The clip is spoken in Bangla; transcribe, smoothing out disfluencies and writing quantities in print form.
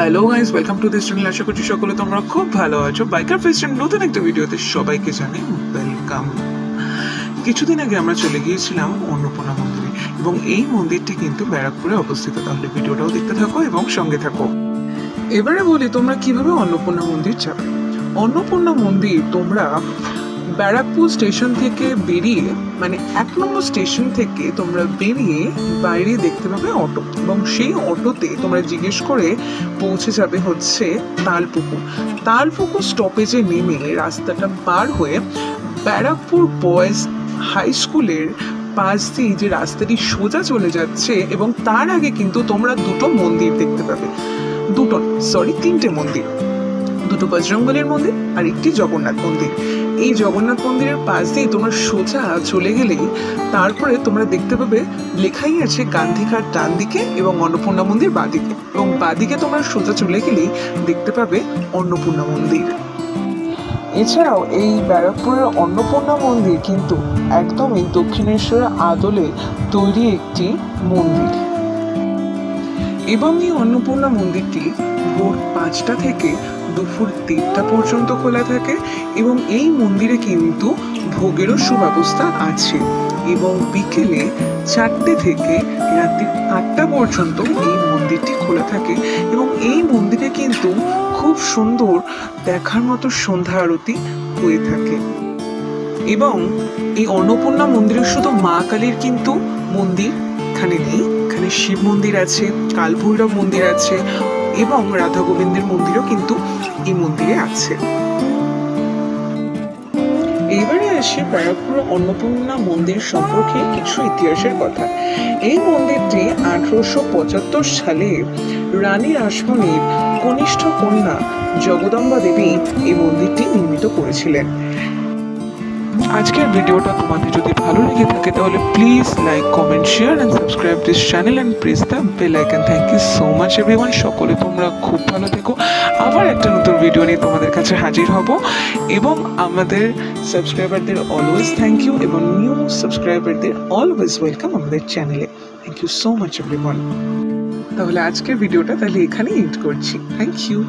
Hello guys, welcome to this channel. আশা করছি সকলে তোমরা খুব ভালো আছো। বাইকার ফেস্টের নতুন একটা ভিডিওতে সবাইকে জানাই ওয়েলকাম। কিছুদিন আগে আমরা চলে গিয়েছিলাম অন্নপূর্ণা মন্দিরে এবং এই মন্দিরটি কিন্তু ব্যারাকপুরে অবস্থিত। তাহলে ভিডিওটাও দেখতে থাকো এবং সঙ্গে থাকো। এবারে বলি তোমরা কিভাবে অন্নপূর্ণা মন্দির যাবে। অন্নপূর্ণা মন্দির তোমরা ব্যারাকপুর স্টেশন থেকে বেরিয়ে, মানে 1 নম্বর স্টেশন থেকে তোমরা বেরিয়ে বাইরে দেখতে পাবে অটো, এবং সেই অটোতে তোমরা জিজ্ঞেস করে পৌঁছে যাবে হচ্ছে তালপুকুর। তালপুকুর স্টপেজে নেমে রাস্তাটা পার হয়ে ব্যারাকপুর বয়েজ হাই স্কুলের পাশ দিয়ে যে রাস্তাটি সোজা চলে যাচ্ছে, এবং তার আগে কিন্তু তোমরা দুটো মন্দির দেখতে পাবে। তিনটে মন্দির, দুটো বজরংবলীর মন্দির আর একটি জগন্নাথ মন্দির। এই জগন্নাথ মন্দিরের পাশ দিয়ে তোমরা সোজা চলে গেলেই তারপরে তোমরা দেখতে পাবে লেখাই আছে গান্ধীঘাট ডান দিকে এবং অন্নপূর্ণা মন্দির বাঁদিকে, এবং বাঁদিকে তোমরা সোজা চলে গেলেই দেখতে পাবে অন্নপূর্ণা মন্দির। এছাড়াও এই ব্যারাকপুরের অন্নপূর্ণা মন্দির কিন্তু একদমই দক্ষিণেশ্বরের আদলে তৈরি একটি মন্দির, এবং এই অন্নপূর্ণা মন্দিরটি ভোর 5টা থেকে দুপুর 3টা পর্যন্ত খোলা থাকে, এবং এই মন্দিরে কিন্তু ভোগেরও সুব্যবস্থা আছে, এবং বিকেলে 4টে থেকে রাত্রি 8টা পর্যন্ত এই মন্দিরটি খোলা থাকে। এবং এই মন্দিরে কিন্তু খুব সুন্দর দেখার মতো সন্ধ্যা আরতি হয়ে থাকে। এবং এই অন্নপূর্ণা মন্দিরে শুধু মা কালীর কিন্তু মন্দির এখানে নেই, এখানে শিব মন্দির আছে, কালভৈরব মন্দির আছে, এবং রাধা গোবিন্দের মন্দিরও কিন্তু এই মন্দিরে আছে। এইবারে আসে ব্যারাকপুর অন্নপূর্ণা মন্দির সম্পর্কে কিছু ইতিহাসের কথা। এই মন্দিরটি 1875 সালে রানী রাসমণির কনিষ্ঠ কন্যা জগদম্বা দেবী এই মন্দিরটি নির্মিত করেছিলেন। আজকের ভিডিওটা তোমাদের যদি ভালো লেগে থাকে তাহলে please like, comment, share and subscribe this channel and press the bell icon. Thank you so much everyone. সকলে তোমরা খুব ভালো থেকো। আবার একটা নতুন ভিডিও নিয়ে তোমাদের কাছে হাজির হব, এবং আমাদের সাবস্ক্রাইবারদের অলওয়েজ থ্যাংক ইউ, এবং নিউ সাবস্ক্রাইবারদের অলওয়েজ ওয়েলকাম আমাদের চ্যানেলে। Thank you so much everyone. তাহলে আজকের ভিডিওটা এখানেই এন্ড করছি। Thank you.